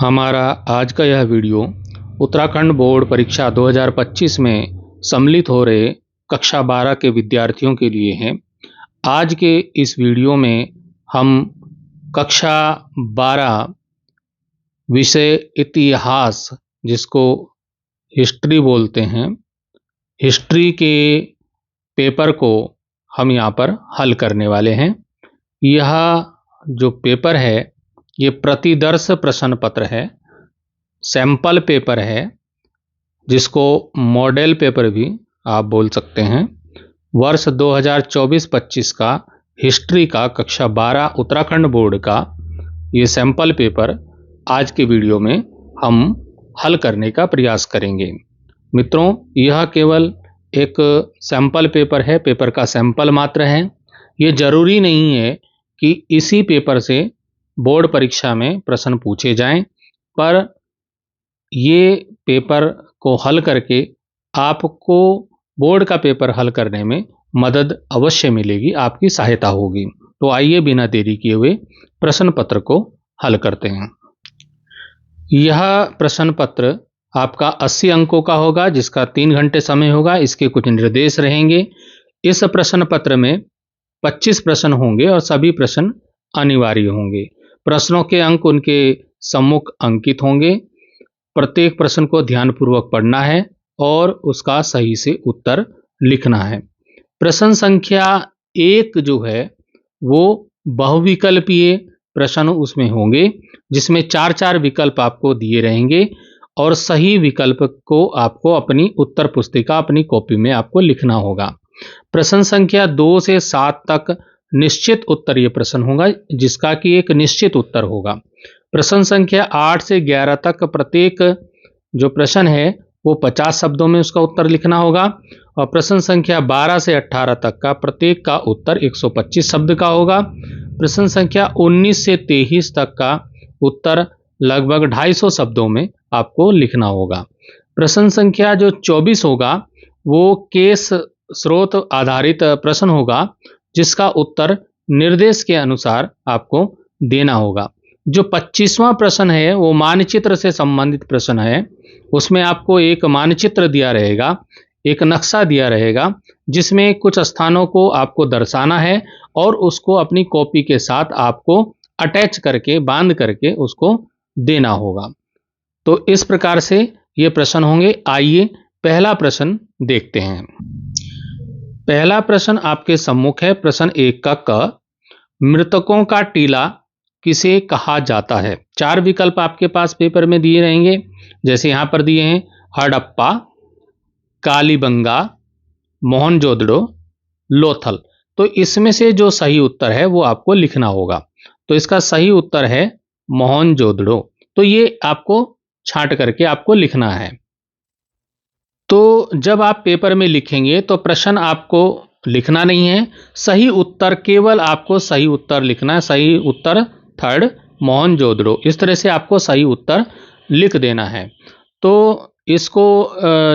हमारा आज का यह वीडियो उत्तराखंड बोर्ड परीक्षा 2025 में सम्मिलित हो रहे कक्षा 12 के विद्यार्थियों के लिए है। आज के इस वीडियो में हम कक्षा 12 विषय इतिहास, जिसको हिस्ट्री बोलते हैं, हिस्ट्री के पेपर को हम यहाँ पर हल करने वाले हैं। यह जो पेपर है ये प्रतिदर्श प्रश्न पत्र है, सैंपल पेपर है, जिसको मॉडल पेपर भी आप बोल सकते हैं। वर्ष 2024-25 का हिस्ट्री का कक्षा 12 उत्तराखंड बोर्ड का ये सैंपल पेपर आज के वीडियो में हम हल करने का प्रयास करेंगे। मित्रों, यह केवल एक सैंपल पेपर है, पेपर का सैंपल मात्र है। ये जरूरी नहीं है कि इसी पेपर से बोर्ड परीक्षा में प्रश्न पूछे जाएं, पर ये पेपर को हल करके आपको बोर्ड का पेपर हल करने में मदद अवश्य मिलेगी, आपकी सहायता होगी। तो आइए बिना देरी किए हुए प्रश्न पत्र को हल करते हैं। यह प्रश्न पत्र आपका 80 अंकों का होगा, जिसका 3 घंटे समय होगा। इसके कुछ निर्देश रहेंगे। इस प्रश्न पत्र में 25 प्रश्न होंगे और सभी प्रश्न अनिवार्य होंगे। प्रश्नों के अंक उनके सम्मुख अंकित होंगे। प्रत्येक प्रश्न को ध्यानपूर्वक पढ़ना है और उसका सही से उत्तर लिखना है। प्रश्न संख्या 1 जो है वो बहुविकल्पीय प्रश्न उसमें होंगे, जिसमें 4-4 विकल्प आपको दिए रहेंगे और सही विकल्प को आपको अपनी उत्तर पुस्तिका, अपनी कॉपी में आपको लिखना होगा। प्रश्न संख्या 2 से 7 तक निश्चित उत्तरीय प्रश्न होगा, जिसका कि एक निश्चित उत्तर होगा। प्रश्न संख्या 8 से 11 तक प्रत्येक जो प्रश्न है वो 50 शब्दों में उसका उत्तर लिखना होगा और प्रश्न संख्या 12 से 18 तक का प्रत्येक का उत्तर 125 शब्द का होगा। प्रश्न संख्या 19 से 23 तक का उत्तर लगभग 250 शब्दों में आपको लिखना होगा। प्रश्न संख्या जो 24 होगा वो केस स्रोत आधारित प्रश्न होगा, जिसका उत्तर निर्देश के अनुसार आपको देना होगा। जो 25वां प्रश्न है वो मानचित्र से संबंधित प्रश्न है। उसमें आपको एक मानचित्र दिया रहेगा, एक नक्शा दिया रहेगा, जिसमें कुछ स्थानों को आपको दर्शाना है और उसको अपनी कॉपी के साथ आपको अटैच करके, बांध करके उसको देना होगा। तो इस प्रकार से ये प्रश्न होंगे। आइए पहला प्रश्न देखते हैं। पहला प्रश्न आपके सम्मुख है। प्रश्न 1 का क, मृतकों का टीला किसे कहा जाता है? 4 विकल्प आपके पास पेपर में दिए रहेंगे, जैसे यहां पर दिए हैं हड़प्पा, कालीबंगा, मोहनजोदड़ो, लोथल। तो इसमें से जो सही उत्तर है वो आपको लिखना होगा। तो इसका सही उत्तर है मोहनजोदड़ो। तो ये आपको छांट करके आपको लिखना है। तो जब आप पेपर में लिखेंगे तो प्रश्न आपको लिखना नहीं है, सही उत्तर, केवल आपको सही उत्तर लिखना है। सही उत्तर 3rd मोहनजोदड़ो। इस तरह से आपको सही उत्तर लिख देना है। तो इसको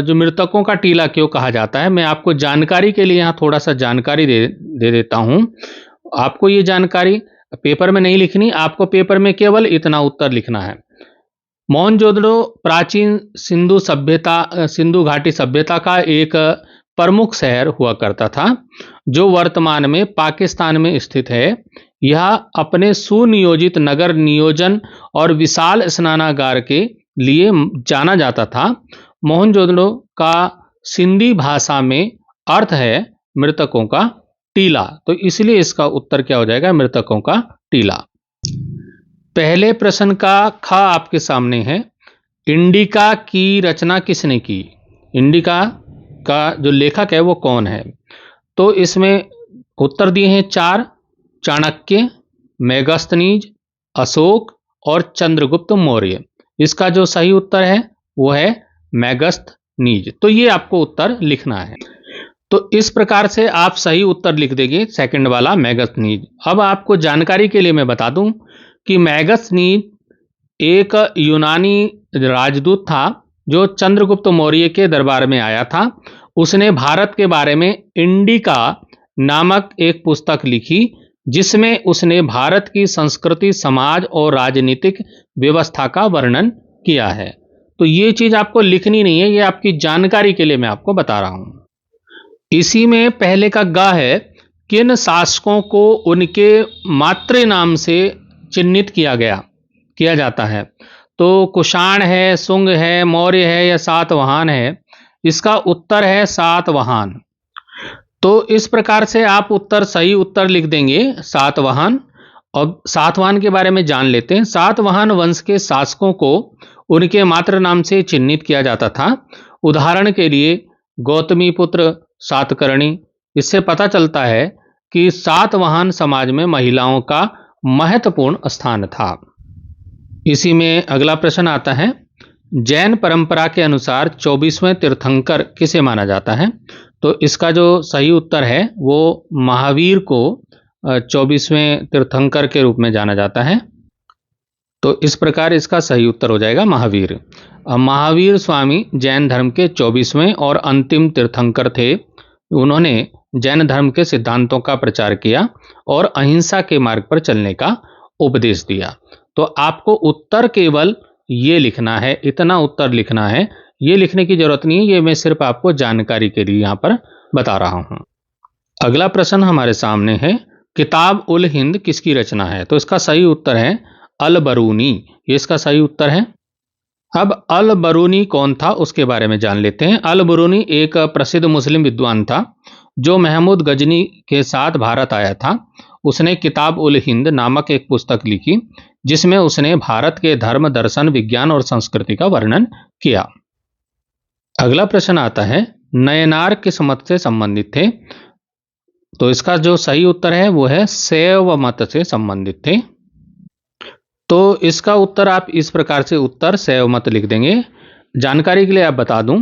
जो मृतकों का टीला क्यों कहा जाता है, मैं आपको जानकारी के लिए यहाँ थोड़ा सा जानकारी दे देता हूँ। आपको ये जानकारी पेपर में नहीं लिखनी, आपको पेपर में केवल इतना उत्तर लिखना है। मोहनजोदड़ो प्राचीन सिंधु घाटी सभ्यता का एक प्रमुख शहर हुआ करता था, जो वर्तमान में पाकिस्तान में स्थित है। यह अपने सुनियोजित नगर नियोजन और विशाल स्नानागार के लिए जाना जाता था। मोहनजोदड़ो का सिंधी भाषा में अर्थ है मृतकों का टीला, तो इसलिए इसका उत्तर क्या हो जाएगा? मृतकों का टीला। पहले प्रश्न का ख आपके सामने है। इंडिका की रचना किसने की? इंडिका का जो लेखक है वो कौन है? तो इसमें उत्तर दिए हैं 4, चाणक्य, मेगस्थनीज, अशोक और चंद्रगुप्त मौर्य। इसका जो सही उत्तर है वो है मेगस्थनीज। तो ये आपको उत्तर लिखना है। तो इस प्रकार से आप सही उत्तर लिख देंगे, सेकंड वाला मेगस्थनीज। अब आपको जानकारी के लिए मैं बता दूं कि मेगस्थनीज एक यूनानी राजदूत था जो चंद्रगुप्त मौर्य के दरबार में आया था। उसने भारत के बारे में इंडिका नामक एक पुस्तक लिखी, जिसमें उसने भारत की संस्कृति, समाज और राजनीतिक व्यवस्था का वर्णन किया है। तो ये चीज आपको लिखनी नहीं है, ये आपकी जानकारी के लिए मैं आपको बता रहा हूं। इसी में पहले का ग है, किन शासकों को उनके मातृ नाम से चिन्हित किया जाता है। तो कुषाण है, शुंग है, मौर्य है या सातवाहन है। इसका उत्तर है सातवाहन। तो इस प्रकार से आप सही उत्तर लिख देंगे सातवाहन। और सातवाहन के बारे में जान लेते हैं। सातवाहन वंश के शासकों को उनके मातृ नाम से चिन्हित किया जाता था। उदाहरण के लिए गौतमी पुत्र सातकर्णी। इससे पता चलता है कि सातवाहन समाज में महिलाओं का महत्वपूर्ण स्थान था। इसी में अगला प्रश्न आता है, जैन परंपरा के अनुसार 24वें तीर्थंकर किसे माना जाता है। तो इसका जो सही उत्तर है वो महावीर को 24वें तीर्थंकर के रूप में जाना जाता है। तो इस प्रकार इसका सही उत्तर हो जाएगा महावीर। महावीर स्वामी जैन धर्म के 24वें और अंतिम तीर्थंकर थे। उन्होंने जैन धर्म के सिद्धांतों का प्रचार किया और अहिंसा के मार्ग पर चलने का उपदेश दिया। तो आपको उत्तर केवल ये लिखना है, इतना उत्तर लिखना है। ये लिखने की जरूरत नहीं है, ये मैं सिर्फ आपको जानकारी के लिए यहाँ पर बता रहा हूँ। अगला प्रश्न हमारे सामने है, किताब उल हिंद किसकी रचना है। तो इसका सही उत्तर है अल बरूनी। ये इसका सही उत्तर है। अब अल बरूनी कौन था उसके बारे में जान लेते हैं। अल बरूनी एक प्रसिद्ध मुस्लिम विद्वान था जो महमूद गजनी के साथ भारत आया था। उसने किताब उल हिंद नामक एक पुस्तक लिखी जिसमें उसने भारत के धर्म, दर्शन, विज्ञान और संस्कृति का वर्णन किया। अगला प्रश्न आता है, नयनार किस मत से संबंधित थे। तो इसका जो सही उत्तर है वो है शैव मत से संबंधित थे। तो इसका उत्तर आप इस प्रकार से उत्तर शैव मत लिख देंगे। जानकारी के लिए आप बता दूं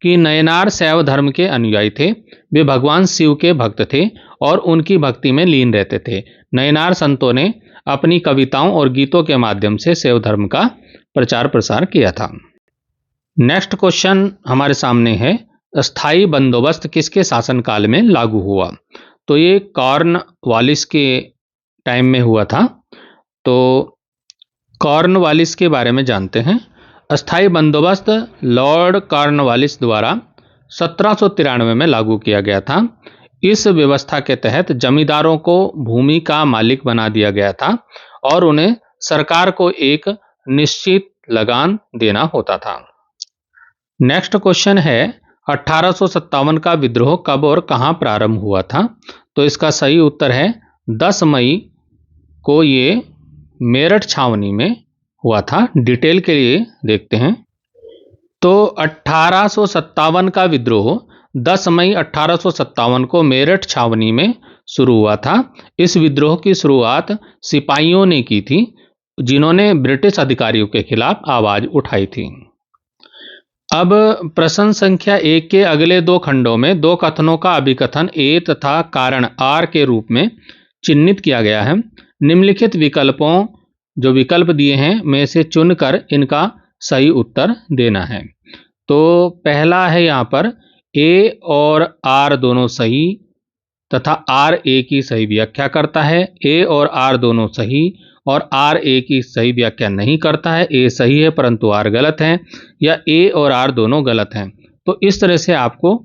कि नयनार शैव धर्म के अनुयायी थे। वे भगवान शिव के भक्त थे और उनकी भक्ति में लीन रहते थे। नयनार संतों ने अपनी कविताओं और गीतों के माध्यम से शैव धर्म का प्रचार प्रसार किया था। नेक्स्ट क्वेश्चन हमारे सामने है, स्थायी बंदोबस्त किसके शासनकाल में लागू हुआ। तो ये कॉर्नवालिस के टाइम में हुआ था। तो कॉर्नवालिस के बारे में जानते हैं। अस्थायी बंदोबस्त लॉर्ड कॉर्नवालिस द्वारा 1793 में लागू किया गया था। इस व्यवस्था के तहत जमींदारों को भूमि का मालिक बना दिया गया था और उन्हें सरकार को एक निश्चित लगान देना होता था। नेक्स्ट क्वेश्चन है, 1857 का विद्रोह कब और कहां प्रारंभ हुआ था। तो इसका सही उत्तर है 10 मई को ये मेरठ छावनी में हुआ था। डिटेल के लिए देखते हैं। तो 1857 का विद्रोह 10 मई 1857 को मेरठ छावनी में शुरू हुआ था। इस विद्रोह की शुरुआत सिपाहियों ने की थी जिन्होंने ब्रिटिश अधिकारियों के खिलाफ आवाज उठाई थी। अब प्रश्न संख्या 1 के अगले दो खंडों में दो कथनों का अभिकथन ए तथा कारण आर के रूप में चिन्हित किया गया है। निम्नलिखित विकल्पों जो विकल्प दिए हैं में से चुनकर इनका सही उत्तर देना है। तो पहला है यहाँ पर ए और आर दोनों सही तथा आर ए की सही व्याख्या करता है। ए और आर दोनों सही और आर ए की सही व्याख्या नहीं करता है। ए सही है परंतु आर गलत है, या ए और आर दोनों गलत हैं। तो इस तरह से आपको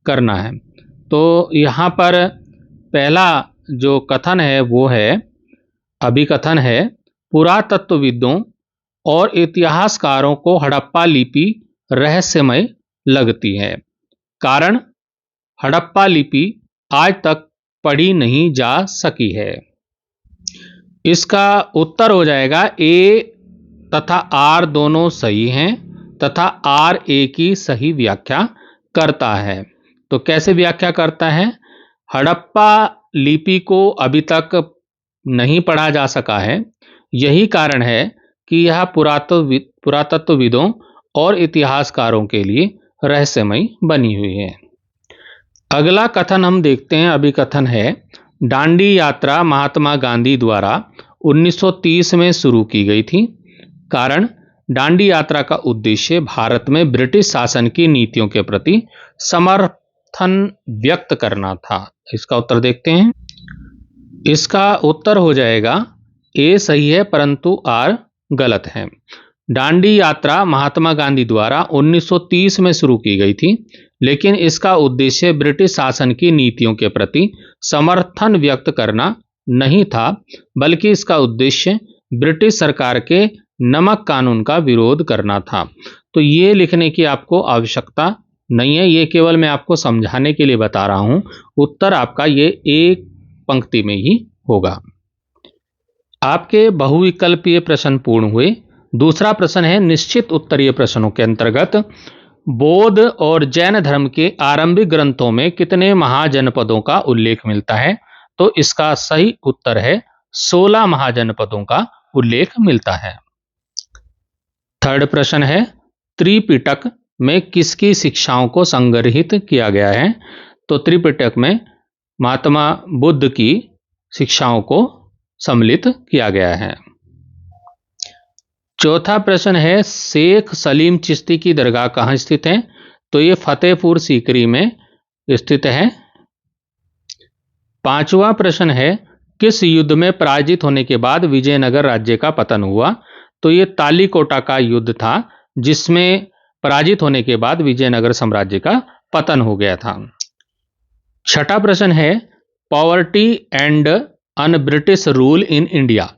करना है। तो यहाँ पर पहला जो कथन है वो है, अभिकथन है, पुरातत्वविदों और इतिहासकारों को हड़प्पा लिपि रहस्यमय लगती है। कारण, हड़प्पा लिपि आज तक पढ़ी नहीं जा सकी है। इसका उत्तर हो जाएगा ए तथा आर दोनों सही हैं तथा आर ए की सही व्याख्या करता है। तो कैसे व्याख्या करता है? हड़प्पा लिपि को अभी तक नहीं पढ़ा जा सका है। यही कारण है कि यह पुरातत्वविदों और इतिहासकारों के लिए रहस्यमय बनी हुई है। अगला कथन हम देखते हैं। अभिकथन है, दांडी यात्रा महात्मा गांधी द्वारा 1930 में शुरू की गई थी। कारण, दांडी यात्रा का उद्देश्य भारत में ब्रिटिश शासन की नीतियों के प्रति समर्थन व्यक्त करना था। इसका उत्तर देखते हैं। इसका उत्तर हो जाएगा ए सही है परंतु आर गलत है। दांडी यात्रा महात्मा गांधी द्वारा 1930 में शुरू की गई थी, लेकिन इसका उद्देश्य ब्रिटिश शासन की नीतियों के प्रति समर्थन व्यक्त करना नहीं था, बल्कि इसका उद्देश्य ब्रिटिश सरकार के नमक कानून का विरोध करना था। तो ये लिखने की आपको आवश्यकता नहीं है, ये केवल मैं आपको समझाने के लिए बता रहा हूं। उत्तर आपका ये एक पंक्ति में ही होगा। आपके बहुविकल्पीय प्रश्न पूर्ण हुए। दूसरा प्रश्न है निश्चित उत्तरीय प्रश्नों के अंतर्गत बौद्ध और जैन धर्म के आरंभिक ग्रंथों में कितने महाजनपदों का उल्लेख मिलता है? तो इसका सही उत्तर है 16 महाजनपदों का उल्लेख मिलता है। थर्ड प्रश्न है त्रिपिटक में किसकी शिक्षाओं को संग्रहित किया गया है? तो त्रिपिटक में महात्मा बुद्ध की शिक्षाओं को सम्मिलित किया गया है। चौथा प्रश्न है शेख सलीम चिश्ती की दरगाह कहाँ स्थित है? तो ये फतेहपुर सीकरी में स्थित है। पांचवा प्रश्न है किस युद्ध में पराजित होने के बाद विजयनगर राज्य का पतन हुआ? तो ये तालीकोटा का युद्ध था, जिसमें पराजित होने के बाद विजयनगर साम्राज्य का पतन हो गया था। छठा प्रश्न है poverty and un British rule in India,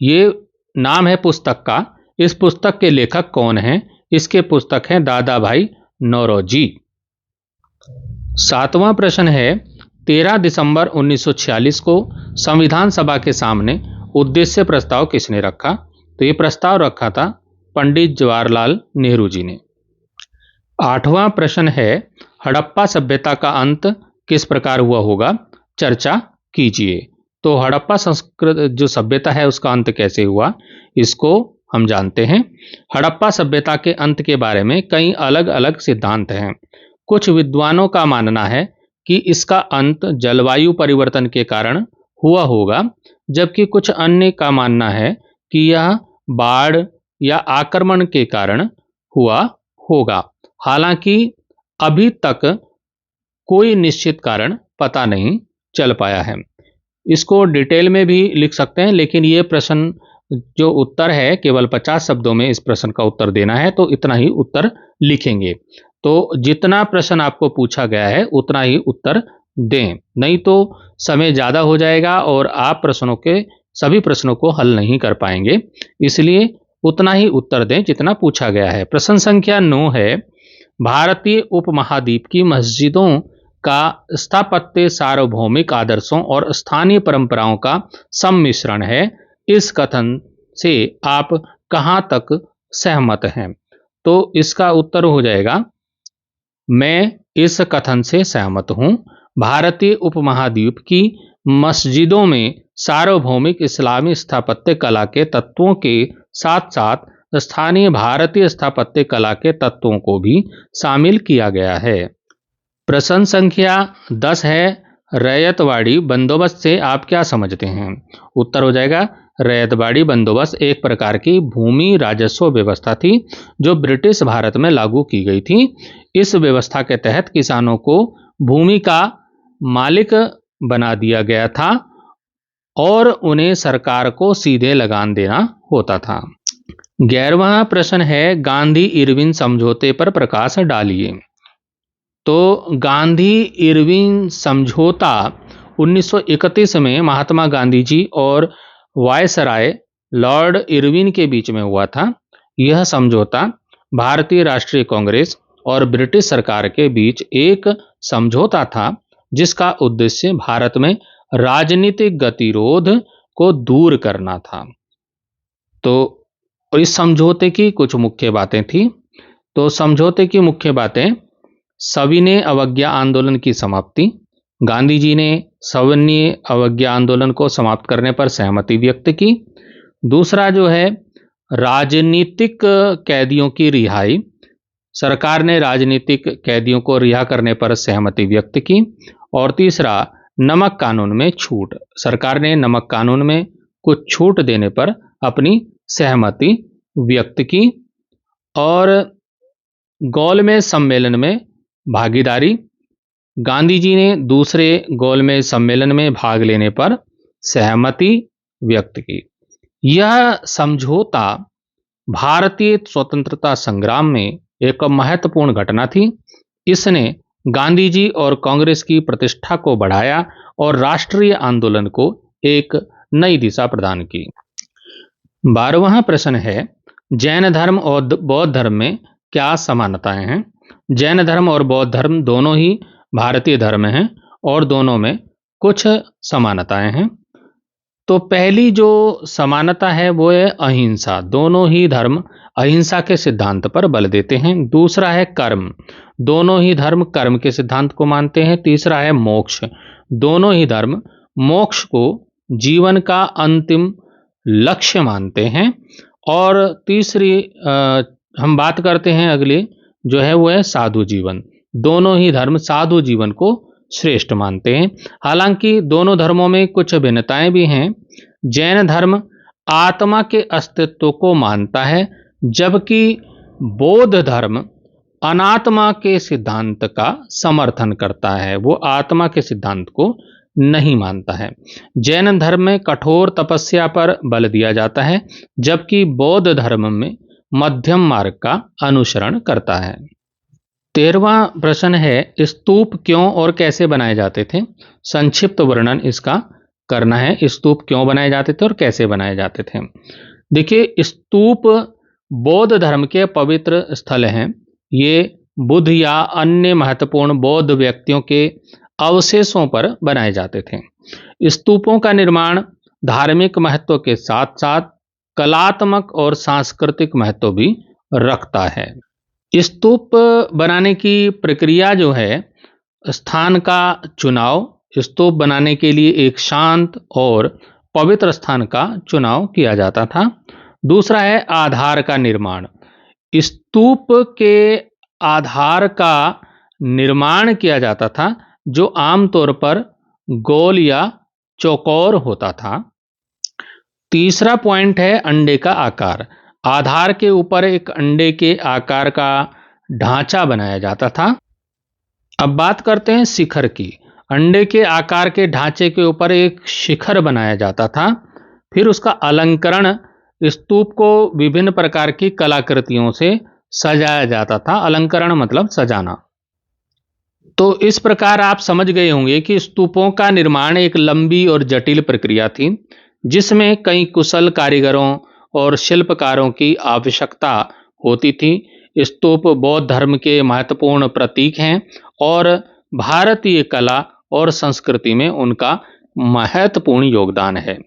ये नाम है पुस्तक का। इस पुस्तक के लेखक कौन हैं? इसके पुस्तक हैं दादा भाई नौरोजी। सातवां प्रश्न है 13 दिसंबर 1946 को संविधान सभा के सामने उद्देश्य प्रस्ताव किसने रखा? तो ये प्रस्ताव रखा था पंडित जवाहरलाल नेहरू जी ने। आठवां प्रश्न है हड़प्पा सभ्यता का अंत किस प्रकार हुआ होगा? चर्चा कीजिए। तो हड़प्पा संस्कृत जो सभ्यता है उसका अंत कैसे हुआ, इसको हम जानते हैं। हड़प्पा सभ्यता के अंत के बारे में कई अलग अलग सिद्धांत हैं। कुछ विद्वानों का मानना है कि इसका अंत जलवायु परिवर्तन के कारण हुआ होगा, जबकि कुछ अन्य का मानना है कि यह बाढ़ या आक्रमण के कारण हुआ होगा। हालांकि अभी तक कोई निश्चित कारण पता नहीं चल पाया है। इसको डिटेल में भी लिख सकते हैं, लेकिन ये प्रश्न जो उत्तर है केवल 50 शब्दों में इस प्रश्न का उत्तर देना है, तो इतना ही उत्तर लिखेंगे। तो जितना प्रश्न आपको पूछा गया है उतना ही उत्तर दें, नहीं तो समय ज़्यादा हो जाएगा और आप सभी प्रश्नों को हल नहीं कर पाएंगे। इसलिए उतना ही उत्तर दें जितना पूछा गया है। प्रश्न संख्या 9 है भारतीय उपमहाद्वीप की मस्जिदों का स्थापत्य सार्वभौमिक आदर्शों और स्थानीय परंपराओं का सम्मिश्रण है। इस कथन से आप कहां तक सहमत हैं? तो इसका उत्तर हो जाएगा मैं इस कथन से सहमत हूं। भारतीय उपमहाद्वीप की मस्जिदों में सार्वभौमिक इस्लामी स्थापत्य कला के तत्वों के साथ साथ स्थानीय भारतीय स्थापत्य कला के तत्वों को भी शामिल किया गया है। प्रश्न संख्या 10 है रैयतवाड़ी बंदोबस्त से आप क्या समझते हैं? उत्तर हो जाएगा रैयतवाड़ी बंदोबस्त एक प्रकार की भूमि राजस्व व्यवस्था थी जो ब्रिटिश भारत में लागू की गई थी। इस व्यवस्था के तहत किसानों को भूमि का मालिक बना दिया गया था और उन्हें सरकार को सीधे लगान देना होता था। 11वां प्रश्न है गांधी इरविन समझौते पर प्रकाश डालिए। तो गांधी इरविन समझौता 1931 में महात्मा गांधी जी और वायसराय लॉर्ड इरविन के बीच में हुआ था। यह समझौता भारतीय राष्ट्रीय कांग्रेस और ब्रिटिश सरकार के बीच एक समझौता था जिसका उद्देश्य भारत में राजनीतिक गतिरोध को दूर करना था। तो इस समझौते की कुछ मुख्य बातें थी। तो समझौते की मुख्य बातें सविनय अवज्ञा आंदोलन की समाप्ति, गांधी जी ने सविनय अवज्ञा आंदोलन को समाप्त करने पर सहमति व्यक्त की। दूसरा जो है राजनीतिक कैदियों की रिहाई, सरकार ने राजनीतिक कैदियों को रिहा करने पर सहमति व्यक्त की। और तीसरा नमक कानून में छूट, सरकार ने नमक कानून में कुछ छूट देने पर अपनी सहमति व्यक्त की। और गोलमेज सम्मेलन में भागीदारी, गांधी जी ने दूसरे गोलमेज सम्मेलन में भाग लेने पर सहमति व्यक्त की। यह समझौता भारतीय स्वतंत्रता संग्राम में एक महत्वपूर्ण घटना थी। इसने गांधी जी और कांग्रेस की प्रतिष्ठा को बढ़ाया और राष्ट्रीय आंदोलन को एक नई दिशा प्रदान की। 12वां प्रश्न है, जैन धर्म और बौद्ध धर्म में क्या समानताएं हैं? जैन धर्म और बौद्ध धर्म दोनों ही भारतीय धर्म हैं और दोनों में कुछ समानताएं हैं। तो पहली जो समानता है वो है अहिंसा। दोनों ही धर्म अहिंसा के सिद्धांत पर बल देते हैं। दूसरा है कर्म। दोनों ही धर्म कर्म के सिद्धांत को मानते हैं। तीसरा है मोक्ष। दोनों ही धर्म मोक्ष को जीवन का अंतिम लक्ष्य मानते हैं। और तीसरी हम बात करते हैं अगली जो है वो है साधु जीवन। दोनों ही धर्म साधु जीवन को श्रेष्ठ मानते हैं। हालांकि दोनों धर्मों में कुछ भिन्नताएं भी हैं। जैन धर्म आत्मा के अस्तित्व को मानता है, जबकि बौद्ध धर्म अनात्मा के सिद्धांत का समर्थन करता है। वो आत्मा के सिद्धांत को नहीं मानता है। जैन धर्म में कठोर तपस्या पर बल दिया जाता है, जबकि बौद्ध धर्म में मध्यम मार्ग का अनुसरण करता है। 13वां प्रश्न है, स्तूप क्यों और कैसे बनाए जाते थे? संक्षिप्त वर्णन इसका करना है। स्तूप क्यों बनाए जाते थे और कैसे बनाए जाते थे? देखिए, स्तूप बौद्ध धर्म के पवित्र स्थल हैं। ये बुद्ध या अन्य महत्वपूर्ण बौद्ध व्यक्तियों के अवशेषों पर बनाए जाते थे। स्तूपों का निर्माण धार्मिक महत्व के साथ साथ कलात्मक और सांस्कृतिक महत्व भी रखता है। स्तूप बनाने की प्रक्रिया जो है, स्थान का चुनाव। स्तूप बनाने के लिए एक शांत और पवित्र स्थान का चुनाव किया जाता था। दूसरा है आधार का निर्माण। स्तूप के आधार का निर्माण किया जाता था, जो आमतौर पर गोल या चौकोर होता था। तीसरा पॉइंट है अंडे का आकार। आधार के ऊपर एक अंडे के आकार का ढांचा बनाया जाता था। अब बात करते हैं शिखर की। अंडे के आकार के ढांचे के ऊपर एक शिखर बनाया जाता था। फिर उसका अलंकरण, स्तूप को विभिन्न प्रकार की कलाकृतियों से सजाया जाता था। अलंकरण मतलब सजाना। तो इस प्रकार आप समझ गए होंगे कि स्तूपों का निर्माण एक लंबी और जटिल प्रक्रिया थी, जिसमें कई कुशल कारीगरों और शिल्पकारों की आवश्यकता होती थी। स्तूप बौद्ध धर्म के महत्वपूर्ण प्रतीक हैं और भारतीय कला और संस्कृति में उनका महत्वपूर्ण योगदान है।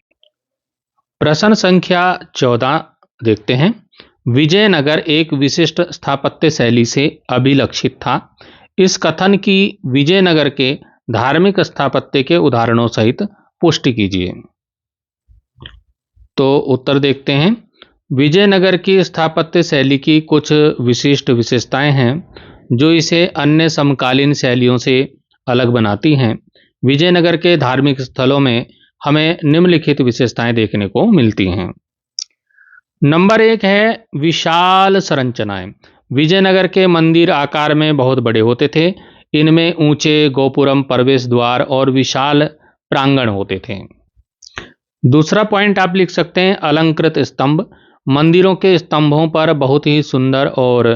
प्रश्न संख्या 14 देखते हैं। विजयनगर एक विशिष्ट स्थापत्य शैली से अभिलक्षित था। इस कथन की विजयनगर के धार्मिक स्थापत्य के उदाहरणों सहित पुष्टि कीजिए। तो उत्तर देखते हैं। विजयनगर की स्थापत्य शैली की कुछ विशिष्ट विशेषताएं हैं जो इसे अन्य समकालीन शैलियों से अलग बनाती हैं। विजयनगर के धार्मिक स्थलों में हमें निम्नलिखित विशेषताएं देखने को मिलती हैं। नंबर 1 है विशाल संरचनाएं। विजयनगर के मंदिर आकार में बहुत बड़े होते थे। इनमें ऊंचे गोपुरम, प्रवेश द्वार और विशाल प्रांगण होते थे। दूसरा पॉइंट आप लिख सकते हैं अलंकृत स्तंभ। मंदिरों के स्तंभों पर बहुत ही सुंदर और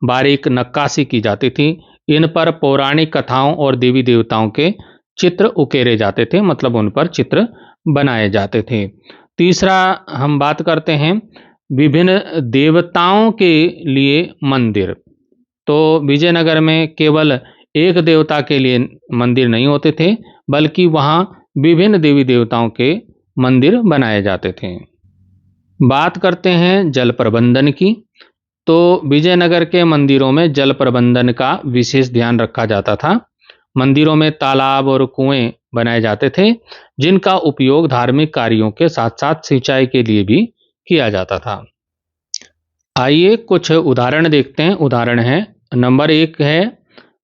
बारीक नक्काशी की जाती थी। इन पर पौराणिक कथाओं और देवी देवताओं के चित्र उकेरे जाते थे, मतलब उन पर चित्र बनाए जाते थे। तीसरा हम बात करते हैं विभिन्न देवताओं के लिए मंदिर। तो विजयनगर में केवल एक देवता के लिए मंदिर नहीं होते थे, बल्कि वहाँ विभिन्न देवी देवताओं के मंदिर बनाए जाते थे। बात करते हैं जल प्रबंधन की। तो विजयनगर के मंदिरों में जल प्रबंधन का विशेष ध्यान रखा जाता था। मंदिरों में तालाब और कुएं बनाए जाते थे, जिनका उपयोग धार्मिक कार्यों के साथ साथ सिंचाई के लिए भी किया जाता था। आइए कुछ उदाहरण देखते हैं। उदाहरण है नंबर 1 है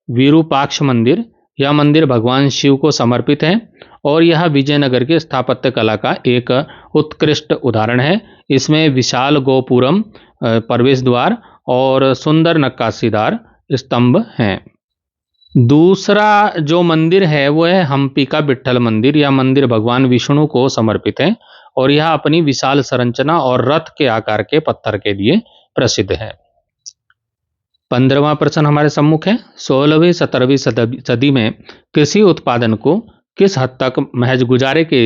विरूपाक्ष मंदिर। यह मंदिर भगवान शिव को समर्पित है और यह विजयनगर के स्थापत्य कला का एक उत्कृष्ट उदाहरण है। इसमें विशाल गोपुरम, प्रवेश द्वार और सुंदर नक्काशीदार स्तंभ हैं। दूसरा जो मंदिर है वो है हम्पी का विट्ठल मंदिर। यह मंदिर भगवान विष्णु को समर्पित है और यह अपनी विशाल संरचना और रथ के आकार के पत्थर के लिए प्रसिद्ध है। 15वां प्रश्न हमारे सम्मुख है, 16वीं 17वीं सदी में कृषि उत्पादन को किस हद तक महज गुजारे के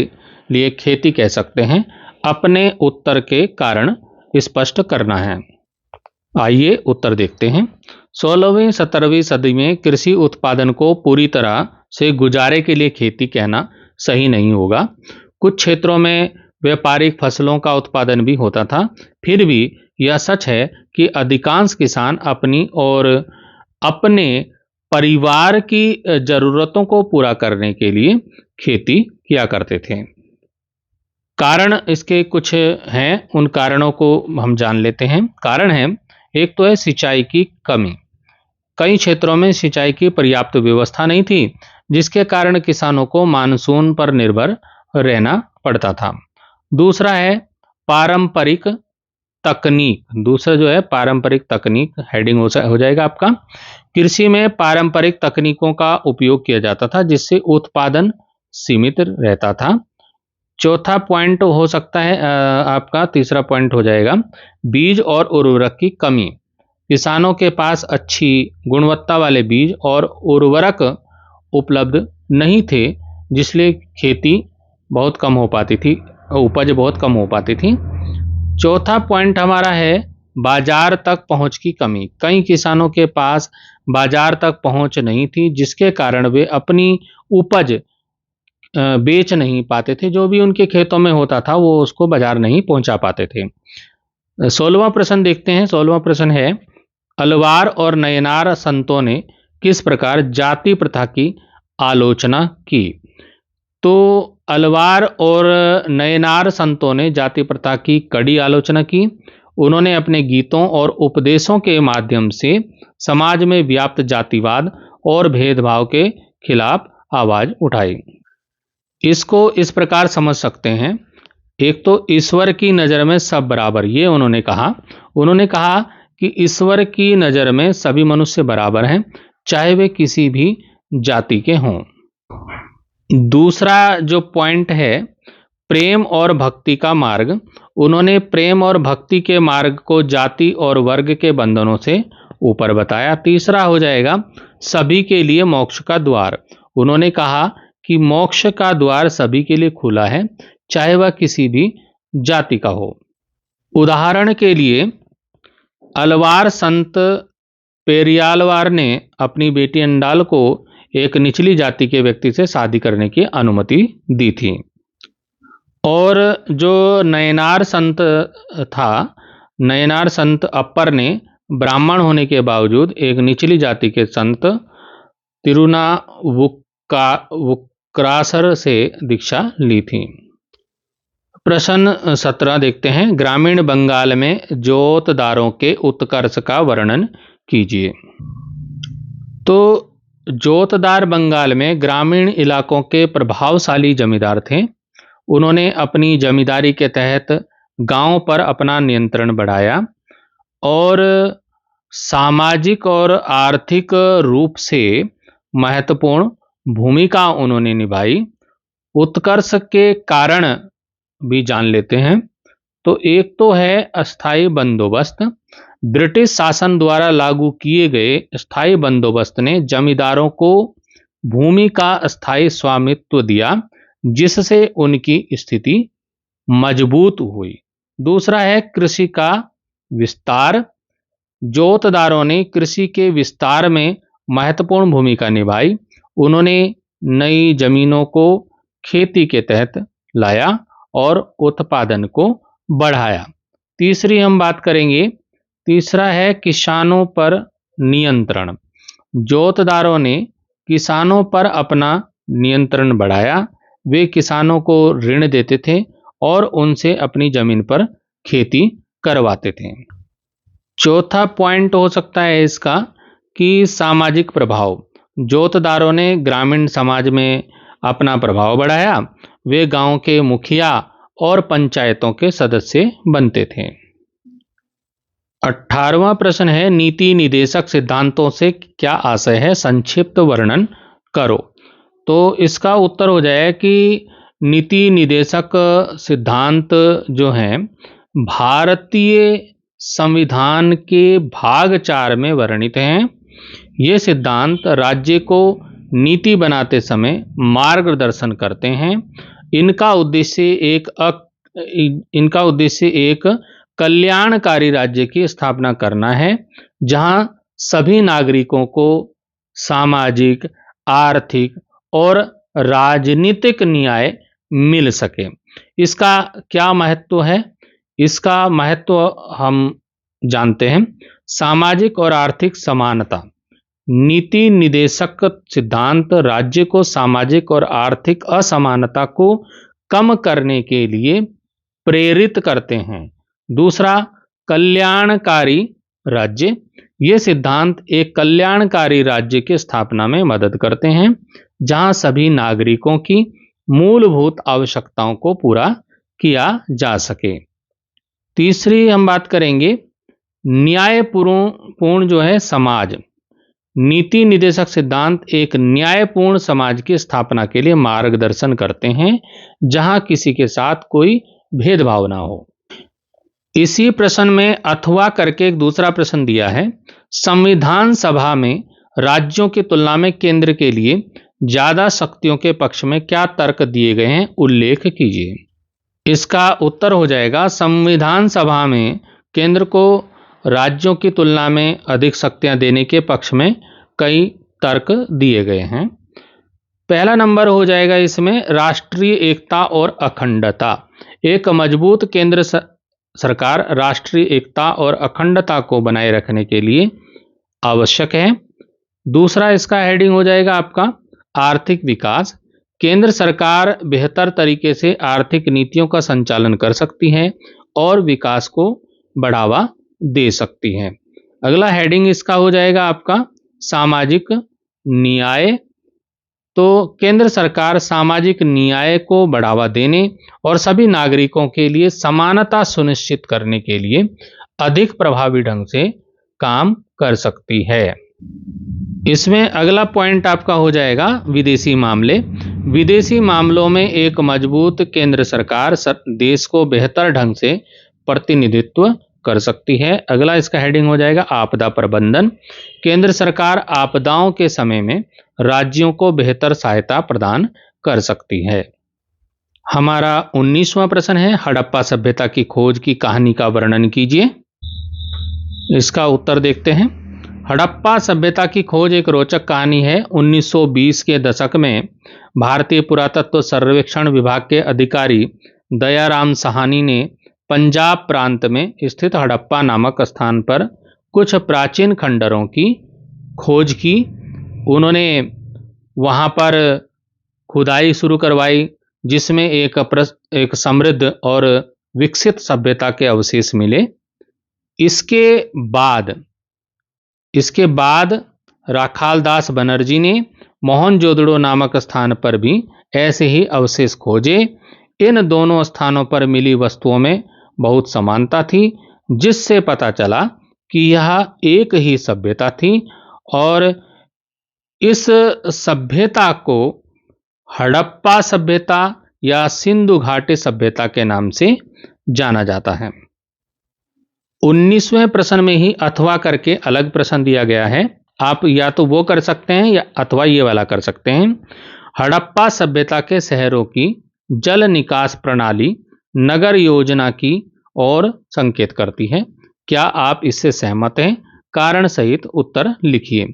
लिए खेती कह सकते हैं? अपने उत्तर के कारण स्पष्ट करना है। आइए उत्तर देखते हैं। 16वीं 17वीं सदी में कृषि उत्पादन को पूरी तरह से गुजारे के लिए खेती कहना सही नहीं होगा। कुछ क्षेत्रों में व्यापारिक फसलों का उत्पादन भी होता था। फिर भी यह सच है कि अधिकांश किसान अपनी और अपने परिवार की जरूरतों को पूरा करने के लिए खेती किया करते थे। कारण इसके कुछ हैं, उन कारणों को हम जान लेते हैं। कारण है, एक तो है सिंचाई की कमी। कई क्षेत्रों में सिंचाई की पर्याप्त व्यवस्था नहीं थी, जिसके कारण किसानों को मानसून पर निर्भर रहना पड़ता था। दूसरा है पारंपरिक तकनीक। दूसरा जो है पारंपरिक तकनीक, हेडिंग हो जाएगा आपका। कृषि में पारंपरिक तकनीकों का उपयोग किया जाता था, जिससे उत्पादन सीमित रहता था। चौथा पॉइंट हो सकता है आपका, तीसरा पॉइंट हो जाएगा बीज और उर्वरक की कमी। किसानों के पास अच्छी गुणवत्ता वाले बीज और उर्वरक उपलब्ध नहीं थे, जिसलिए खेती बहुत कम हो पाती थी, उपज बहुत कम हो पाती थी। चौथा पॉइंट हमारा है बाजार तक पहुंच की कमी। कई किसानों के पास बाजार तक पहुंच नहीं थी, जिसके कारण वे अपनी उपज बेच नहीं पाते थे। जो भी उनके खेतों में होता था वो उसको बाजार नहीं पहुंचा पाते थे। 16वां प्रश्न देखते हैं। 16वां प्रश्न है, अलवार और नयनार संतों ने किस प्रकार जाति प्रथा की आलोचना की? तो अलवार और नयनार संतों ने जाति प्रथा की कड़ी आलोचना की। उन्होंने अपने गीतों और उपदेशों के माध्यम से समाज में व्याप्त जातिवाद और भेदभाव के खिलाफ आवाज उठाई। इसको इस प्रकार समझ सकते हैं। एक तो ईश्वर की नज़र में सब बराबर, ये उन्होंने कहा। उन्होंने कहा कि ईश्वर की नज़र में सभी मनुष्य बराबर हैं, चाहे वे किसी भी जाति के हों। दूसरा जो पॉइंट है प्रेम और भक्ति का मार्ग। उन्होंने प्रेम और भक्ति के मार्ग को जाति और वर्ग के बंधनों से ऊपर बताया। तीसरा हो जाएगा सभी के लिए मोक्ष का द्वार। उन्होंने कहा कि मोक्ष का द्वार सभी के लिए खुला है, चाहे वह किसी भी जाति का हो। उदाहरण के लिए अलवार संत पेरियालवार ने अपनी बेटी अंडाल को एक निचली जाति के व्यक्ति से शादी करने की अनुमति दी थी। और जो नयनार संत था, नयनार संत अप्पर ने ब्राह्मण होने के बावजूद एक निचली जाति के संत तिरुनावुक्रासर से दीक्षा ली थी। प्रश्न 17 देखते हैं। ग्रामीण बंगाल में जोतदारों के उत्कर्ष का वर्णन कीजिए। तो जोतदार बंगाल में ग्रामीण इलाकों के प्रभावशाली जमींदार थे। उन्होंने अपनी जमींदारी के तहत गांव पर अपना नियंत्रण बढ़ाया और सामाजिक और आर्थिक रूप से महत्वपूर्ण भूमिका उन्होंने निभाई। उत्कर्ष के कारण भी जान लेते हैं। तो एक तो है अस्थाई बंदोबस्त। ब्रिटिश शासन द्वारा लागू किए गए स्थायी बंदोबस्त ने जमींदारों को भूमि का स्थायी स्वामित्व दिया, जिससे उनकी स्थिति मजबूत हुई। दूसरा है कृषि का विस्तार। जोतदारों ने कृषि के विस्तार में महत्वपूर्ण भूमिका निभाई। उन्होंने नई जमीनों को खेती के तहत लाया और उत्पादन को बढ़ाया। तीसरी हम बात करेंगे, तीसरा है किसानों पर नियंत्रण। जोतदारों ने किसानों पर अपना नियंत्रण बढ़ाया। वे किसानों को ऋण देते थे और उनसे अपनी जमीन पर खेती करवाते थे। चौथा पॉइंट हो सकता है इसका कि सामाजिक प्रभाव। जोतदारों ने ग्रामीण समाज में अपना प्रभाव बढ़ाया। वे गांव के मुखिया और पंचायतों के सदस्य बनते थे। 18वां प्रश्न है, नीति निदेशक सिद्धांतों से क्या आशय है, संक्षिप्त वर्णन करो। तो इसका उत्तर हो जाए कि नीति निदेशक सिद्धांत जो हैं भारतीय संविधान के भाग 4 में वर्णित हैं। ये सिद्धांत राज्य को नीति बनाते समय मार्गदर्शन करते हैं। इनका उद्देश्य एक कल्याणकारी राज्य की स्थापना करना है, जहां सभी नागरिकों को सामाजिक, आर्थिक और राजनीतिक न्याय मिल सके। इसका क्या महत्व है? इसका महत्व हम जानते हैं। सामाजिक और आर्थिक समानता। नीति निदेशक सिद्धांत राज्य को सामाजिक और आर्थिक असमानता को कम करने के लिए प्रेरित करते हैं। दूसरा, कल्याणकारी राज्य। ये सिद्धांत एक कल्याणकारी राज्य की स्थापना में मदद करते हैं, जहां सभी नागरिकों की मूलभूत आवश्यकताओं को पूरा किया जा सके। तीसरी हम बात करेंगे, न्यायपूर्ण जो है समाज। नीति निदेशक सिद्धांत एक न्यायपूर्ण समाज की स्थापना के लिए मार्गदर्शन करते हैं, जहां किसी के साथ कोई भेदभाव ना हो। इसी प्रश्न में अथवा करके एक दूसरा प्रश्न दिया है, संविधान सभा में राज्यों की तुलना में केंद्र के लिए ज्यादा शक्तियों के पक्ष में क्या तर्क दिए गए हैं, उल्लेख कीजिए। इसका उत्तर हो जाएगा, संविधान सभा में केंद्र को राज्यों की तुलना में अधिक शक्तियां देने के पक्ष में कई तर्क दिए गए हैं। पहला नंबर हो जाएगा इसमें राष्ट्रीय एकता और अखंडता। एक मजबूत केंद्र सरकार राष्ट्रीय एकता और अखंडता को बनाए रखने के लिए आवश्यक है। दूसरा इसका हेडिंग हो जाएगा आपका आर्थिक विकास। केंद्र सरकार बेहतर तरीके से आर्थिक नीतियों का संचालन कर सकती है और विकास को बढ़ावा दे सकती है। अगला हेडिंग इसका हो जाएगा आपका सामाजिक न्याय। तो केंद्र सरकार सामाजिक न्याय को बढ़ावा देने और सभी नागरिकों के लिए समानता सुनिश्चित करने के लिए अधिक प्रभावी ढंग से काम कर सकती है। इसमें अगला पॉइंट आपका हो जाएगा विदेशी मामले। विदेशी मामलों में एक मजबूत केंद्र सरकार देश को बेहतर ढंग से प्रतिनिधित्व कर सकती है। अगला इसका हेडिंग हो जाएगा आपदा प्रबंधन। केंद्र सरकार आपदाओं के समय में राज्यों को बेहतर सहायता प्रदान कर सकती है। हमारा 19वां प्रश्न है, हड़प्पा सभ्यता की खोज की कहानी का वर्णन कीजिए। इसका उत्तर देखते हैं। हड़प्पा सभ्यता की खोज एक रोचक कहानी है। 1920 के दशक में भारतीय पुरातत्व सर्वेक्षण विभाग के अधिकारी दयाराम साहनी ने पंजाब प्रांत में स्थित हड़प्पा नामक स्थान पर कुछ प्राचीन खंडरों की खोज की। उन्होंने वहां पर खुदाई शुरू करवाई, जिसमें एक समृद्ध और विकसित सभ्यता के अवशेष मिले। इसके बाद राखालदास बनर्जी ने मोहनजोदड़ो नामक स्थान पर भी ऐसे ही अवशेष खोजे। इन दोनों स्थानों पर मिली वस्तुओं में बहुत समानता थी, जिससे पता चला कि यह एक ही सभ्यता थी और इस सभ्यता को हड़प्पा सभ्यता या सिंधु घाटी सभ्यता के नाम से जाना जाता है। 19वें प्रश्न में ही अथवा करके अलग प्रश्न दिया गया है। आप या तो वो कर सकते हैं या अथवा ये वाला कर सकते हैं। हड़प्पा सभ्यता के शहरों की जल निकास प्रणाली नगर योजना की ओर संकेत करती है। क्या आप इससे सहमत हैं? कारण सहित उत्तर लिखिए।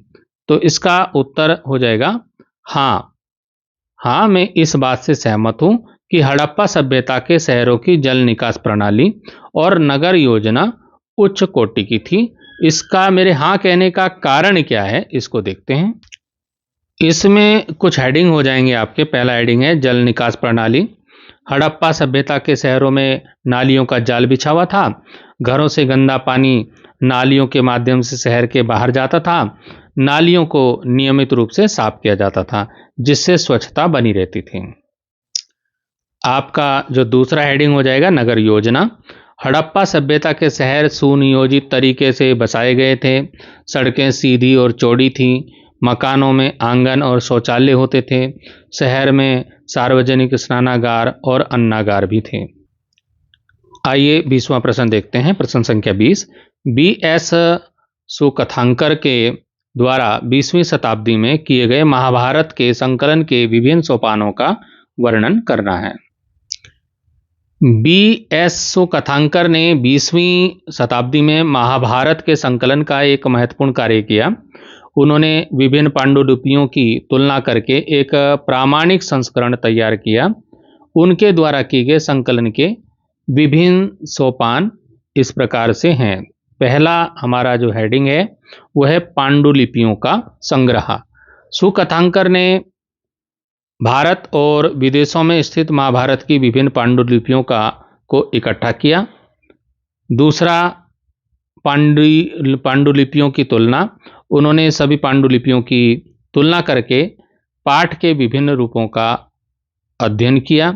तो इसका उत्तर हो जाएगा हाँ, मैं इस बात से सहमत हूं कि हड़प्पा सभ्यता के शहरों की जल निकास प्रणाली और नगर योजना उच्च कोटि की थी। इसका मेरे हाँ कहने का कारण क्या है, इसको देखते हैं। इसमें कुछ हेडिंग हो जाएंगे आपके। पहला हेडिंग है जल निकास प्रणाली। हड़प्पा सभ्यता के शहरों में नालियों का जाल बिछा हुआ था। घरों से गंदा पानी नालियों के माध्यम से शहर के बाहर जाता था। नालियों को नियमित रूप से साफ किया जाता था, जिससे स्वच्छता बनी रहती थी। आपका जो दूसरा हेडिंग हो जाएगा नगर योजना। हड़प्पा सभ्यता के शहर सुनियोजित तरीके से बसाए गए थे। सड़कें सीधी और चौड़ी थीं। मकानों में आंगन और शौचालय होते थे। शहर में सार्वजनिक स्नानागार और अन्नागार भी थे। आइए 20वां प्रश्न देखते हैं। प्रश्न संख्या 20। B.S. सुकथांकर के द्वारा 20वीं शताब्दी में किए गए महाभारत के संकलन के विभिन्न सोपानों का वर्णन करना है। B.S. सुकथांकर ने 20वीं शताब्दी में महाभारत के संकलन का एक महत्वपूर्ण कार्य किया। उन्होंने विभिन्न पांडुलिपियों की तुलना करके एक प्रामाणिक संस्करण तैयार किया। उनके द्वारा किए गए संकलन के विभिन्न सोपान इस प्रकार से हैं। पहला हमारा जो हेडिंग है वह है पांडुलिपियों का संग्रह। सुकथांकर ने भारत और विदेशों में स्थित महाभारत की विभिन्न पांडुलिपियों को इकट्ठा किया। दूसरा, पांडुलिपियों की तुलना। उन्होंने सभी पांडुलिपियों की तुलना करके पाठ के विभिन्न रूपों का अध्ययन किया।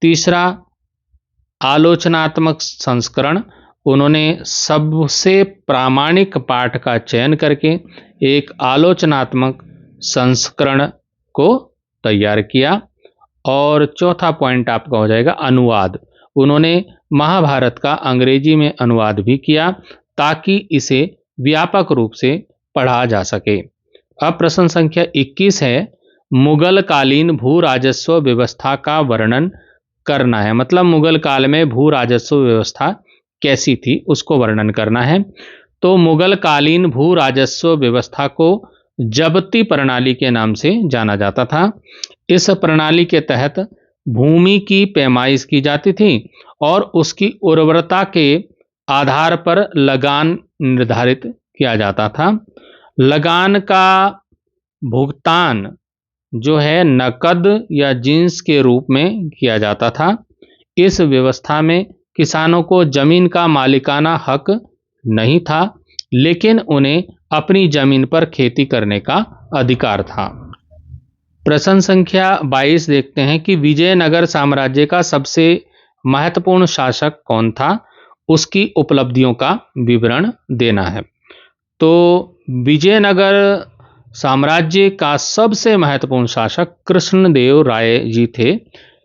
तीसरा, आलोचनात्मक संस्करण। उन्होंने सबसे प्रामाणिक पाठ का चयन करके एक आलोचनात्मक संस्करण को तैयार किया। और चौथा पॉइंट आपका हो जाएगा अनुवाद। उन्होंने महाभारत का अंग्रेजी में अनुवाद भी किया ताकि इसे व्यापक रूप से पढ़ा जा सके। अब प्रश्न संख्या 21 है, मुगल कालीन भू राजस्व व्यवस्था का वर्णन करना है। मतलब मुगल काल में भू राजस्व व्यवस्था कैसी थी उसको वर्णन करना है। तो मुगल कालीन भू राजस्व व्यवस्था को जब्ती प्रणाली के नाम से जाना जाता था। इस प्रणाली के तहत भूमि की पैमाइश की जाती थी और उसकी उर्वरता के आधार पर लगान निर्धारित किया जाता था। लगान का भुगतान जो है नकद या जिंस के रूप में किया जाता था। इस व्यवस्था में किसानों को जमीन का मालिकाना हक नहीं था, लेकिन उन्हें अपनी जमीन पर खेती करने का अधिकार था। प्रश्न संख्या 22 देखते हैं कि विजयनगर साम्राज्य का सबसे महत्वपूर्ण शासक कौन था, उसकी उपलब्धियों का विवरण देना है। तो विजयनगर साम्राज्य का सबसे महत्वपूर्ण शासक कृष्णदेव राय जी थे।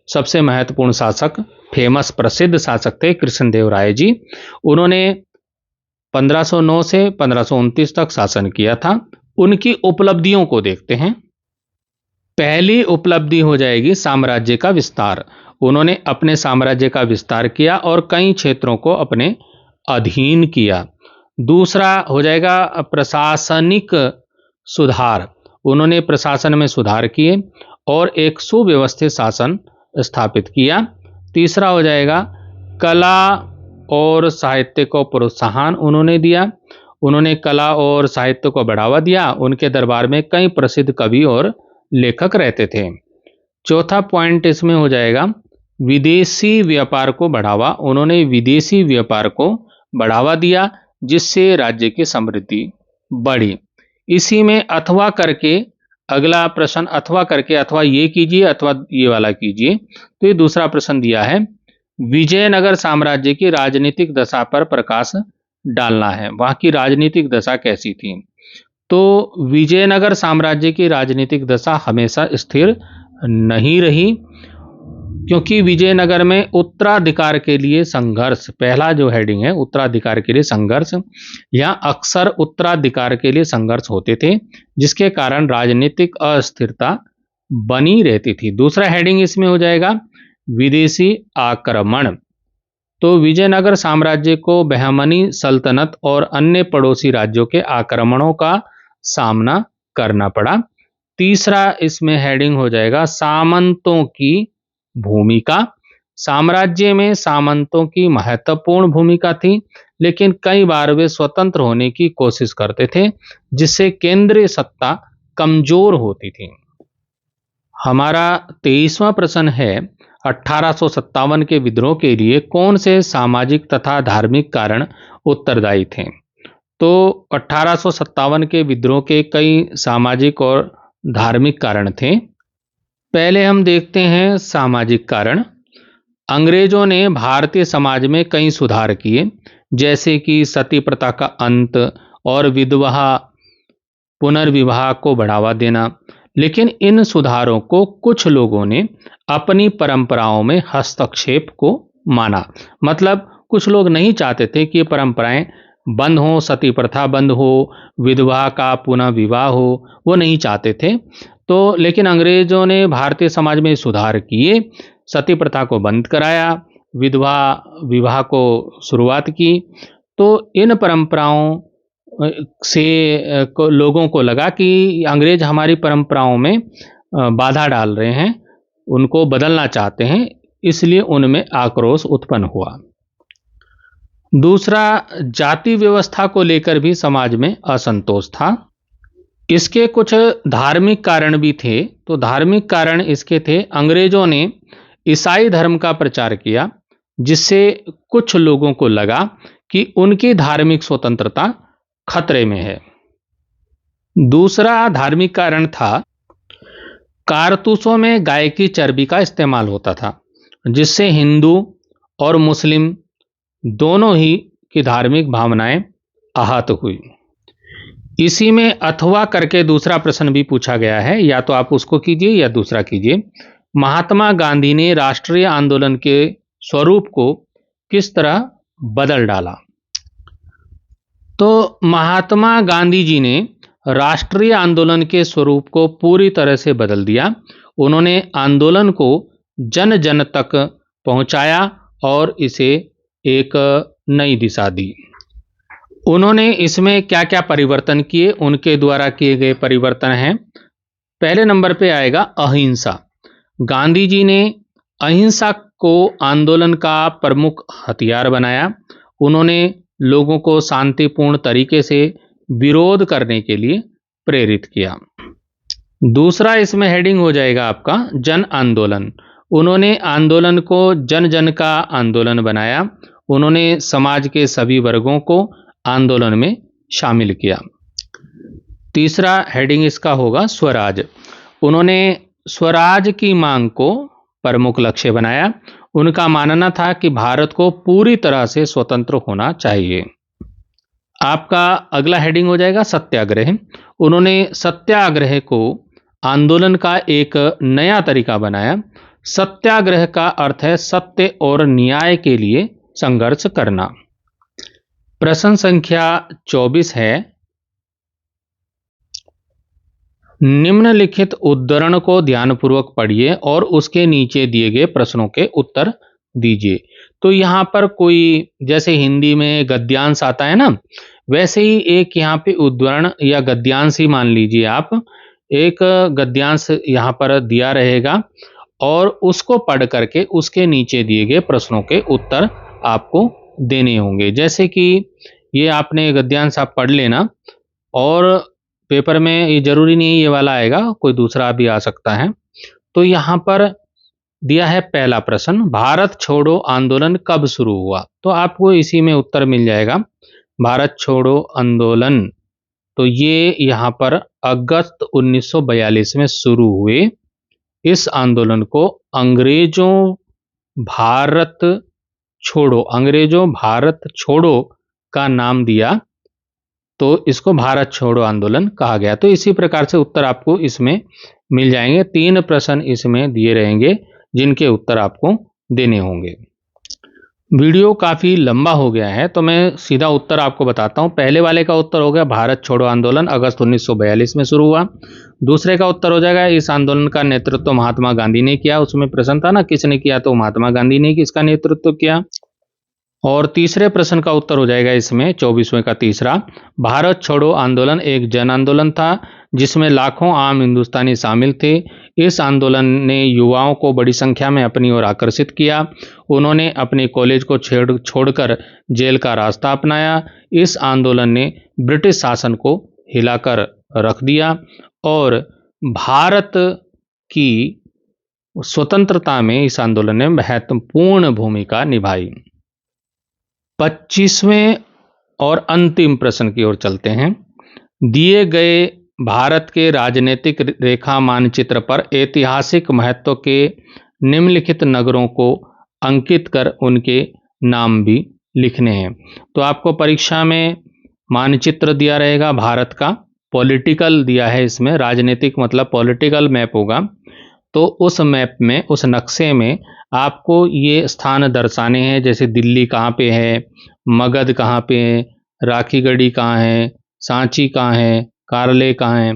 सबसे महत्वपूर्ण शासक, फेमस प्रसिद्ध शासक थे कृष्णदेव राय जी। उन्होंने 1509 से 1529 तक शासन किया था। उनकी उपलब्धियों को देखते हैं। पहली उपलब्धि हो जाएगी साम्राज्य का विस्तार। उन्होंने अपने साम्राज्य का विस्तार किया और कई क्षेत्रों को अपने अधीन किया। दूसरा हो जाएगा प्रशासनिक सुधार। उन्होंने प्रशासन में सुधार किए और एक सुव्यवस्थित शासन स्थापित किया। तीसरा हो जाएगा कला और साहित्य को प्रोत्साहन उन्होंने दिया। उन्होंने कला और साहित्य को बढ़ावा दिया। उनके दरबार में कई प्रसिद्ध कवि और लेखक रहते थे। चौथा पॉइंट इसमें हो जाएगा विदेशी व्यापार को बढ़ावा। उन्होंने विदेशी व्यापार को बढ़ावा दिया जिससे राज्य की समृद्धि बढ़ी। इसी में अथवा करके अगला प्रश्न, अथवा करके अथवा ये कीजिए अथवा ये वाला कीजिए। तो ये दूसरा प्रश्न दिया है, विजयनगर साम्राज्य की राजनीतिक दशा पर प्रकाश डालना है। वहां की राजनीतिक दशा कैसी थी। तो विजयनगर साम्राज्य की राजनीतिक दशा हमेशा स्थिर नहीं रही, क्योंकि विजयनगर में उत्तराधिकार के लिए संघर्ष, पहला जो हेडिंग है उत्तराधिकार के लिए संघर्ष, यहाँ अक्सर उत्तराधिकार के लिए संघर्ष होते थे जिसके कारण राजनीतिक अस्थिरता बनी रहती थी। दूसरा हेडिंग इसमें हो जाएगा विदेशी आक्रमण। तो विजयनगर साम्राज्य को बहमनी सल्तनत और अन्य पड़ोसी राज्यों के आक्रमणों का सामना करना पड़ा। तीसरा इसमें हेडिंग हो जाएगा सामंतों की भूमिका। साम्राज्य में सामंतों की महत्वपूर्ण भूमिका थी, लेकिन कई बार वे स्वतंत्र होने की कोशिश करते थे जिससे केंद्रीय सत्ता कमजोर होती थी। हमारा 23वां प्रश्न है, 1857 के विद्रोह के लिए कौन से सामाजिक तथा धार्मिक कारण उत्तरदायी थे। तो 1857 के विद्रोह के कई सामाजिक और धार्मिक कारण थे। पहले हम देखते हैं सामाजिक कारण। अंग्रेजों ने भारतीय समाज में कई सुधार किए, जैसे कि सती प्रथा का अंत और विधवा पुनर्विवाह को बढ़ावा देना। लेकिन इन सुधारों को कुछ लोगों ने अपनी परंपराओं में हस्तक्षेप को माना। मतलब कुछ लोग नहीं चाहते थे कि ये परंपराएं बंद हो, सती प्रथा बंद हो, विधवा का पुनः विवाह हो, वो नहीं चाहते थे। तो लेकिन अंग्रेजों ने भारतीय समाज में सुधार किए, सती प्रथा को बंद कराया, विधवा विवाह को शुरुआत की। तो इन परंपराओं से लोगों को लगा कि अंग्रेज हमारी परंपराओं में बाधा डाल रहे हैं, उनको बदलना चाहते हैं, इसलिए उनमें आक्रोश उत्पन्न हुआ। दूसरा, जाति व्यवस्था को लेकर भी समाज में असंतोष था। इसके कुछ धार्मिक कारण भी थे। तो धार्मिक कारण इसके थे, अंग्रेजों ने ईसाई धर्म का प्रचार किया, जिससे कुछ लोगों को लगा कि उनकी धार्मिक स्वतंत्रता खतरे में है। दूसरा धार्मिक कारण था, कारतूसों में गाय की चर्बी का इस्तेमाल होता था, जिससे हिंदू और मुस्लिम दोनों ही की धार्मिक भावनाएं आहत हुई। इसी में अथवा करके दूसरा प्रश्न भी पूछा गया है, या तो आप उसको कीजिए या दूसरा कीजिए। महात्मा गांधी ने राष्ट्रीय आंदोलन के स्वरूप को किस तरह बदल डाला? तो महात्मा गांधी जी ने राष्ट्रीय आंदोलन के स्वरूप को पूरी तरह से बदल दिया। उन्होंने आंदोलन को जन जन तक पहुंचाया और इसे एक नई दिशा दी। उन्होंने इसमें क्या क्या परिवर्तन किए, उनके द्वारा किए गए परिवर्तन हैं। पहले नंबर पे आएगा अहिंसा। गांधी जी ने अहिंसा को आंदोलन का प्रमुख हथियार बनाया। उन्होंने लोगों को शांतिपूर्ण तरीके से विरोध करने के लिए प्रेरित किया। दूसरा इसमें हेडिंग हो जाएगा आपका जन आंदोलन। उन्होंने आंदोलन को जन जन का आंदोलन बनाया। उन्होंने समाज के सभी वर्गों को आंदोलन में शामिल किया। तीसरा हेडिंग इसका होगा स्वराज। उन्होंने स्वराज की मांग को प्रमुख लक्ष्य बनाया। उनका मानना था कि भारत को पूरी तरह से स्वतंत्र होना चाहिए। आपका अगला हेडिंग हो जाएगा सत्याग्रह। उन्होंने सत्याग्रह को आंदोलन का एक नया तरीका बनाया। सत्याग्रह का अर्थ है सत्य और न्याय के लिए संघर्ष करना। प्रश्न संख्या 24 है, निम्नलिखित उद्धरण को ध्यानपूर्वक पढ़िए और उसके नीचे दिए गए प्रश्नों के उत्तर दीजिए। तो यहाँ पर कोई जैसे हिंदी में गद्यांश आता है ना, वैसे ही एक यहाँ पे उद्धरण या गद्यांश ही मान लीजिए आप। एक गद्यांश यहाँ पर दिया रहेगा और उसको पढ़ करके उसके नीचे दिए गए प्रश्नों के उत्तर आपको देने होंगे। जैसे कि ये आपने गद्यांश आप पढ़ लेना, और पेपर में ये जरूरी नहीं ये वाला आएगा, कोई दूसरा भी आ सकता है। तो यहाँ पर दिया है पहला प्रश्न, भारत छोड़ो आंदोलन कब शुरू हुआ? तो आपको इसी में उत्तर मिल जाएगा, भारत छोड़ो आंदोलन। तो ये यहाँ पर अगस्त 1942 में शुरू हुए। इस आंदोलन को अंग्रेजों भारत छोड़ो का नाम दिया, तो इसको भारत छोड़ो आंदोलन कहा गया। तो इसी प्रकार से उत्तर आपको इसमें मिल जाएंगे। 3 प्रश्न इसमें दिए रहेंगे जिनके उत्तर आपको देने होंगे। वीडियो काफ़ी लंबा हो गया है, तो मैं सीधा उत्तर आपको बताता हूँ। पहले वाले का उत्तर हो गया भारत छोड़ो आंदोलन अगस्त 1942 में शुरू हुआ। दूसरे का उत्तर हो जाएगा इस आंदोलन का नेतृत्व महात्मा गांधी ने किया। उसमें प्रश्न था ना किसने किया, तो महात्मा गांधी ने इसका नेतृत्व किया। और तीसरे प्रश्न का उत्तर हो जाएगा इसमें 24वें का तीसरा, भारत छोड़ो आंदोलन एक जन आंदोलन था जिसमें लाखों आम हिंदुस्तानी शामिल थे। इस आंदोलन ने युवाओं को बड़ी संख्या में अपनी ओर आकर्षित किया। उन्होंने अपने कॉलेज को छोड़कर जेल का रास्ता अपनाया। इस आंदोलन ने ब्रिटिश शासन को हिलाकर रख दिया और भारत की स्वतंत्रता में इस आंदोलन ने महत्वपूर्ण भूमिका निभाई। 25वें और अंतिम प्रश्न की ओर चलते हैं। दिए गए भारत के राजनीतिक रेखा मानचित्र पर ऐतिहासिक महत्व के निम्नलिखित नगरों को अंकित कर उनके नाम भी लिखने हैं। तो आपको परीक्षा में मानचित्र दिया रहेगा भारत का, पॉलिटिकल दिया है इसमें, राजनीतिक मतलब पॉलिटिकल मैप होगा। तो उस मैप में, उस नक्शे में आपको ये स्थान दर्शाने हैं, जैसे दिल्ली कहाँ पे है, मगध कहाँ पे है, राखीगढ़ी कहाँ है, सांची कहाँ है, कार्ले कहाँ है।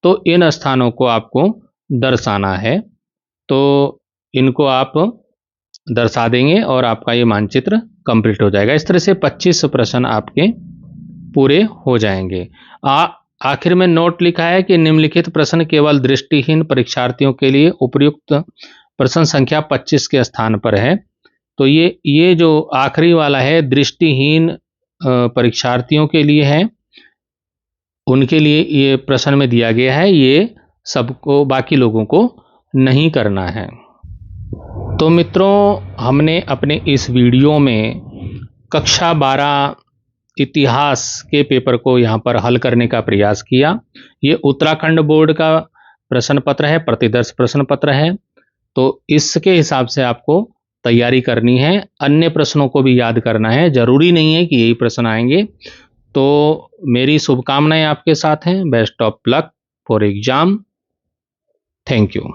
तो इन स्थानों को आपको दर्शाना है। तो इनको आप दर्शा देंगे और आपका ये मानचित्र कंप्लीट हो जाएगा। इस तरह से 25 प्रश्न आपके पूरे हो जाएंगे। आखिर में नोट लिखा है कि निम्नलिखित प्रश्न केवल दृष्टिहीन परीक्षार्थियों के लिए उपयुक्त प्रश्न संख्या 25 के स्थान पर है। तो ये जो आखिरी वाला है दृष्टिहीन परीक्षार्थियों के लिए है, उनके लिए ये प्रश्न में दिया गया है, ये सबको, बाकी लोगों को नहीं करना है। तो मित्रों, हमने अपने इस वीडियो में कक्षा 12 इतिहास के पेपर को यहाँ पर हल करने का प्रयास किया। ये उत्तराखंड बोर्ड का प्रश्न पत्र है, प्रतिदर्श प्रश्न पत्र है। तो इसके हिसाब से आपको तैयारी करनी है, अन्य प्रश्नों को भी याद करना है। जरूरी नहीं है कि यही प्रश्न आएंगे। तो मेरी शुभकामनाएं आपके साथ हैं। Best of luck for exam. Thank you.